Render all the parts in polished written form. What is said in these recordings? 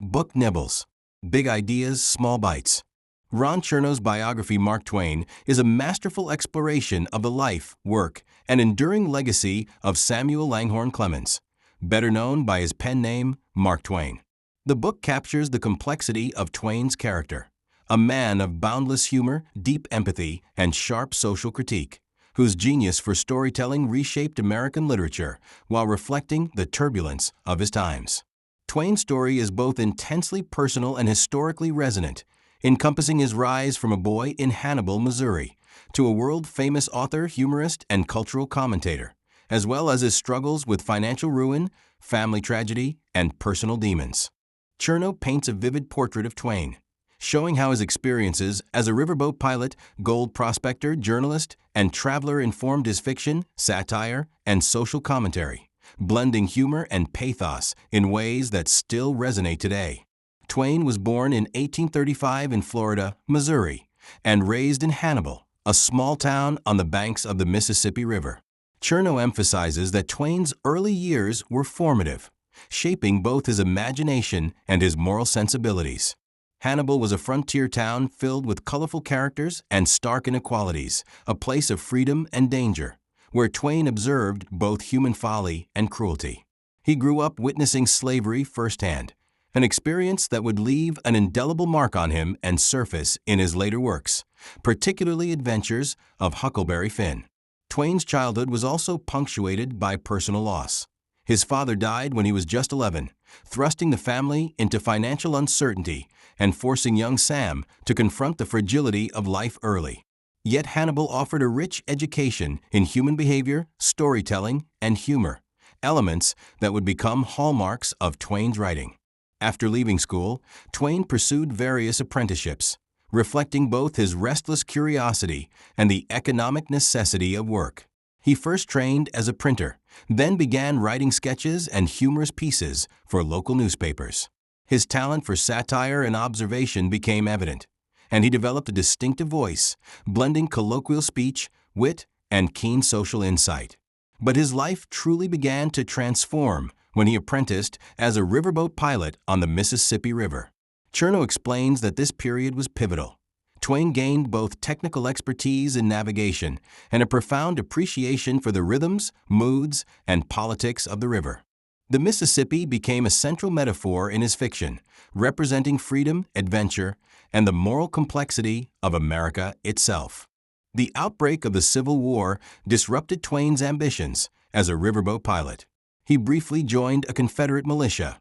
Book Nibbles. Big Ideas, Small Bites. Ron Chernow's biography Mark Twain is a masterful exploration of the life, work, and enduring legacy of Samuel Langhorne Clemens, better known by his pen name, Mark Twain. The book captures the complexity of Twain's character, a man of boundless humor, deep empathy, and sharp social critique, whose genius for storytelling reshaped American literature while reflecting the turbulence of his times. Twain's story is both intensely personal and historically resonant, encompassing his rise from a boy in Hannibal, Missouri, to a world-famous author, humorist, and cultural commentator, as well as his struggles with financial ruin, family tragedy, and personal demons. Chernow paints a vivid portrait of Twain, showing how his experiences as a riverboat pilot, gold prospector, journalist, and traveler informed his fiction, satire, and social commentary, blending humor and pathos in ways that still resonate today. Twain was born in 1835 in Florida, Missouri, and raised in Hannibal, a small town on the banks of the Mississippi River. Chernow emphasizes that Twain's early years were formative, shaping both his imagination and his moral sensibilities. Hannibal was a frontier town filled with colorful characters and stark inequalities, a place of freedom and danger, where Twain observed both human folly and cruelty. He grew up witnessing slavery firsthand, an experience that would leave an indelible mark on him and surface in his later works, particularly Adventures of Huckleberry Finn. Twain's childhood was also punctuated by personal loss. His father died when he was just 11, thrusting the family into financial uncertainty and forcing young Sam to confront the fragility of life early. Yet Hannibal offered a rich education in human behavior, storytelling, and humor, elements that would become hallmarks of Twain's writing. After leaving school, Twain pursued various apprenticeships, reflecting both his restless curiosity and the economic necessity of work. He first trained as a printer, then began writing sketches and humorous pieces for local newspapers. His talent for satire and observation became evident, and he developed a distinctive voice, blending colloquial speech, wit, and keen social insight. But his life truly began to transform when he apprenticed as a riverboat pilot on the Mississippi River. Chernow explains that this period was pivotal. Twain gained both technical expertise in navigation and a profound appreciation for the rhythms, moods, and politics of the river. The Mississippi became a central metaphor in his fiction, representing freedom, adventure, and the moral complexity of America itself. The outbreak of the Civil War disrupted Twain's ambitions as a riverboat pilot. He briefly joined a Confederate militia,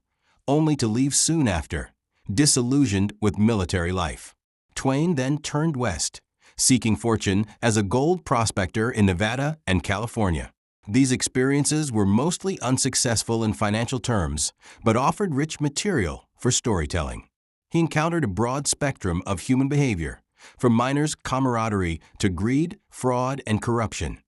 only to leave soon after, disillusioned with military life. Twain then turned west, seeking fortune as a gold prospector in Nevada and California. These experiences were mostly unsuccessful in financial terms, but offered rich material for storytelling. He encountered a broad spectrum of human behavior, from miners' camaraderie to greed, fraud, and corruption,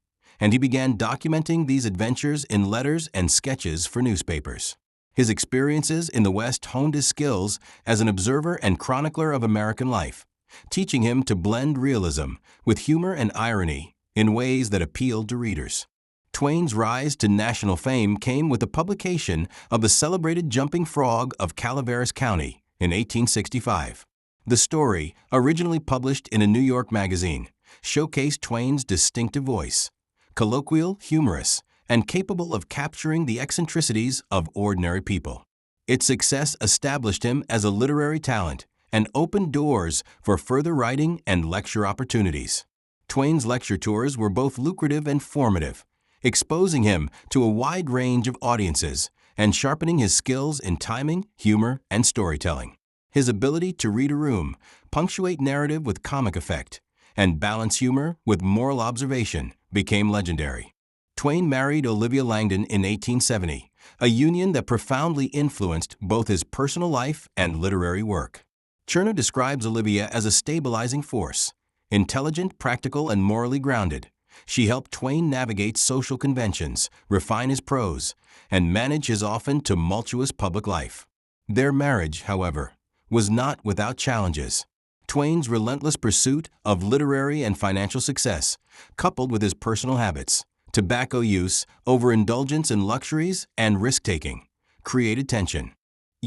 and he began documenting these adventures in letters and sketches for newspapers. His experiences in the West honed his skills as an observer and chronicler of American life, teaching him to blend realism with humor and irony in ways that appealed to readers. Twain's rise to national fame came with the publication of the celebrated Jumping Frog of Calaveras County in 1865. The story, originally published in a New York magazine, showcased Twain's distinctive voice, colloquial, humorous, and capable of capturing the eccentricities of ordinary people. Its success established him as a literary talent and opened doors for further writing and lecture opportunities. Twain's lecture tours were both lucrative and formative, exposing him to a wide range of audiences and sharpening his skills in timing, humor, and storytelling. His ability to read a room, punctuate narrative with comic effect, and balance humor with moral observation became legendary. Twain married Olivia Langdon in 1870, a union that profoundly influenced both his personal life and literary work. Chernow describes Olivia as a stabilizing force, intelligent, practical, and morally grounded. She helped Twain navigate social conventions, refine his prose, and manage his often tumultuous public life. Their marriage, however, was not without challenges. Twain's relentless pursuit of literary and financial success, coupled with his personal habits, tobacco use, overindulgence in luxuries, and risk-taking, created tension.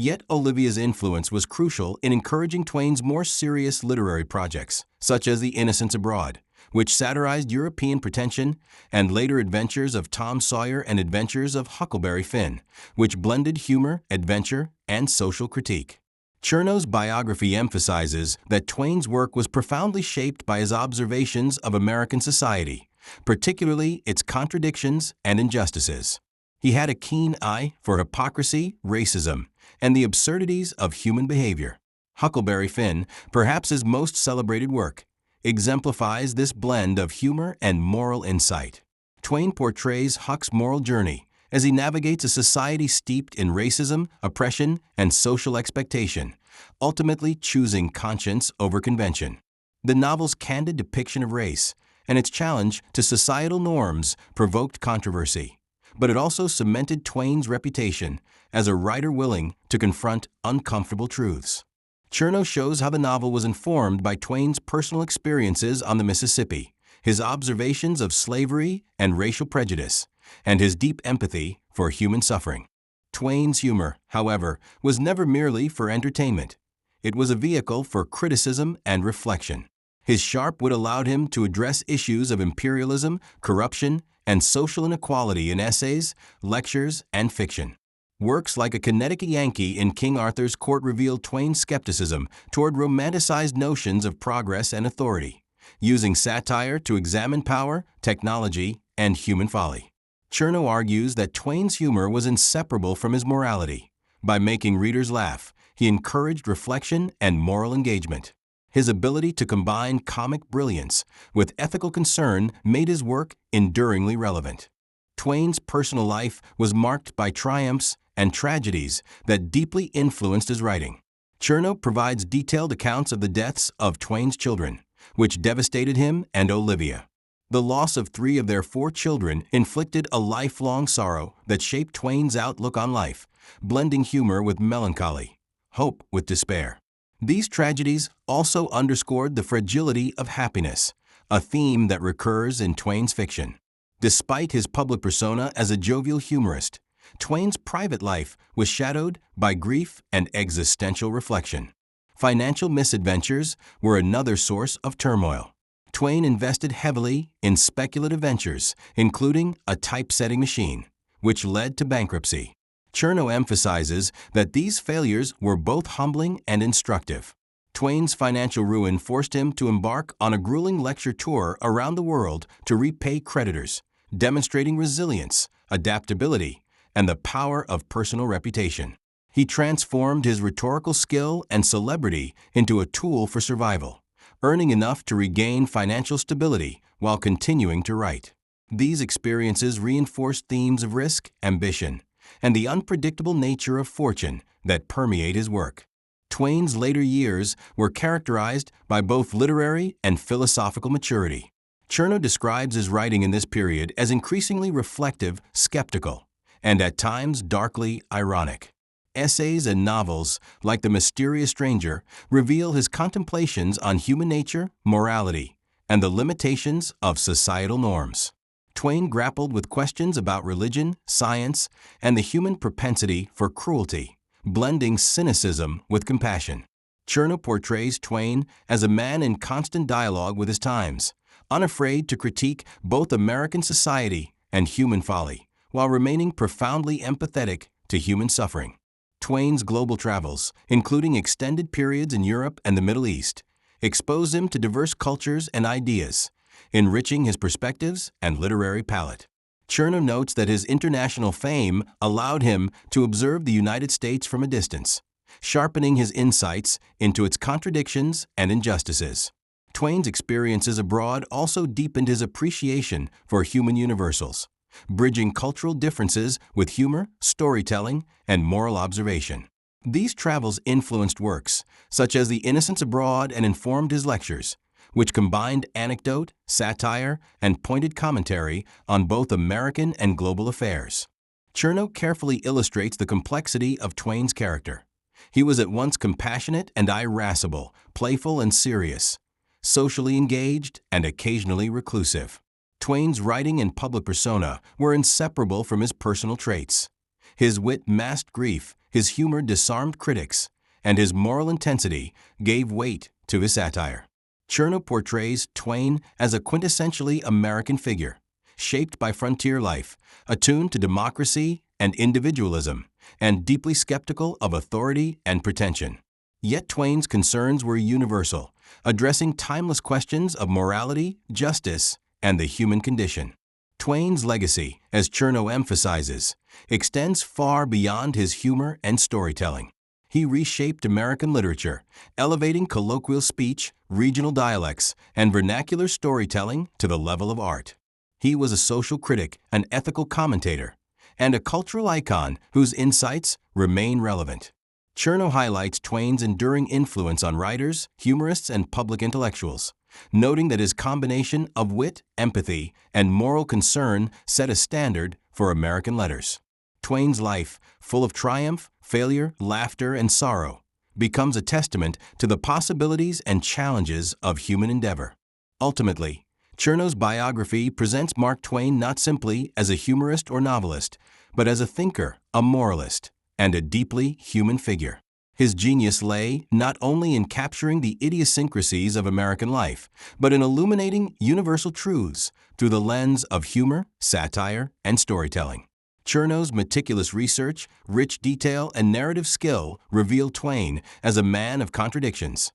Yet Olivia's influence was crucial in encouraging Twain's more serious literary projects, such as The Innocents Abroad, which satirized European pretension, and later adventures of Tom Sawyer and Adventures of Huckleberry Finn, which blended humor, adventure, and social critique. Chernow's biography emphasizes that Twain's work was profoundly shaped by his observations of American society, particularly its contradictions and injustices. He had a keen eye for hypocrisy, racism, and the absurdities of human behavior. Huckleberry Finn, perhaps his most celebrated work, exemplifies this blend of humor and moral insight. Twain portrays Huck's moral journey as he navigates a society steeped in racism, oppression, and social expectation, ultimately choosing conscience over convention. The novel's candid depiction of race and its challenge to societal norms provoked controversy, but it also cemented Twain's reputation as a writer willing to confront uncomfortable truths. Chernow shows how the novel was informed by Twain's personal experiences on the Mississippi, his observations of slavery and racial prejudice, and his deep empathy for human suffering. Twain's humor, however, was never merely for entertainment. It was a vehicle for criticism and reflection. His sharp wit allowed him to address issues of imperialism, corruption, and social inequality in essays, lectures, and fiction. Works like A Connecticut Yankee in King Arthur's Court revealed Twain's skepticism toward romanticized notions of progress and authority, using satire to examine power, technology, and human folly. Chernow argues that Twain's humor was inseparable from his morality. By making readers laugh, he encouraged reflection and moral engagement. His ability to combine comic brilliance with ethical concern made his work enduringly relevant. Twain's personal life was marked by triumphs and tragedies that deeply influenced his writing. Chernow provides detailed accounts of the deaths of Twain's children, which devastated him and Olivia. The loss of 3 of their 4 children inflicted a lifelong sorrow that shaped Twain's outlook on life, blending humor with melancholy, hope with despair. These tragedies also underscored the fragility of happiness, a theme that recurs in Twain's fiction. Despite his public persona as a jovial humorist, Twain's private life was shadowed by grief and existential reflection. Financial misadventures were another source of turmoil. Twain invested heavily in speculative ventures, including a typesetting machine, which led to bankruptcy. Chernow emphasizes that these failures were both humbling and instructive. Twain's financial ruin forced him to embark on a grueling lecture tour around the world to repay creditors, demonstrating resilience, adaptability, and the power of personal reputation. He transformed his rhetorical skill and celebrity into a tool for survival, earning enough to regain financial stability while continuing to write. These experiences reinforced themes of risk, ambition, and the unpredictable nature of fortune that permeate his work. Twain's later years were characterized by both literary and philosophical maturity. Chernow describes his writing in this period as increasingly reflective, skeptical, and at times darkly ironic. Essays and novels, like The Mysterious Stranger, reveal his contemplations on human nature, morality, and the limitations of societal norms. Twain grappled with questions about religion, science, and the human propensity for cruelty, blending cynicism with compassion. Chernow portrays Twain as a man in constant dialogue with his times, unafraid to critique both American society and human folly, while remaining profoundly empathetic to human suffering. Twain's global travels, including extended periods in Europe and the Middle East, exposed him to diverse cultures and ideas, enriching his perspectives and literary palette. Chernow notes that his international fame allowed him to observe the United States from a distance, sharpening his insights into its contradictions and injustices. Twain's experiences abroad also deepened his appreciation for human universals, bridging cultural differences with humor, storytelling, and moral observation. These travels influenced works such as The Innocents Abroad and informed his lectures, which combined anecdote, satire, and pointed commentary on both American and global affairs. Chernow carefully illustrates the complexity of Twain's character. He was at once compassionate and irascible, playful and serious, socially engaged and occasionally reclusive. Twain's writing and public persona were inseparable from his personal traits. His wit masked grief His humor disarmed critics, and his moral intensity gave weight to his satire. Chernow portrays Twain as a quintessentially American figure, shaped by frontier life, attuned to democracy and individualism, and deeply skeptical of authority and pretension. Yet Twain's concerns were universal, addressing timeless questions of morality, justice, and the human condition. Twain's legacy, as Chernow emphasizes, extends far beyond his humor and storytelling. He reshaped American literature, elevating colloquial speech, regional dialects, and vernacular storytelling to the level of art. He was a social critic, an ethical commentator, and a cultural icon whose insights remain relevant. Chernow highlights Twain's enduring influence on writers, humorists, and public intellectuals, noting that his combination of wit, empathy, and moral concern set a standard for American letters. Twain's life, full of triumph, failure, laughter, and sorrow, becomes a testament to the possibilities and challenges of human endeavor. Ultimately, Chernow's biography presents Mark Twain not simply as a humorist or novelist, but as a thinker, a moralist, and a deeply human figure. His genius lay not only in capturing the idiosyncrasies of American life, but in illuminating universal truths through the lens of humor, satire, and storytelling. Chernow's meticulous research, rich detail, and narrative skill reveal Twain as a man of contradictions,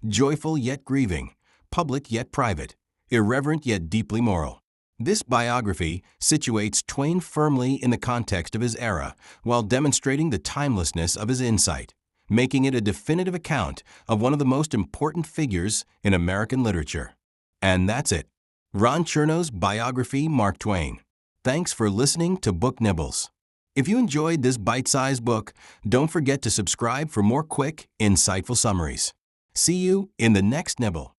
joyful yet grieving, public yet private, irreverent yet deeply moral. This biography situates Twain firmly in the context of his era while demonstrating the timelessness of his insight, making it a definitive account of one of the most important figures in American literature. And that's it. Ron Chernow's biography, Mark Twain. Thanks for listening to Book Nibbles. If you enjoyed this bite-sized book, don't forget to subscribe for more quick, insightful summaries. See you in the next nibble.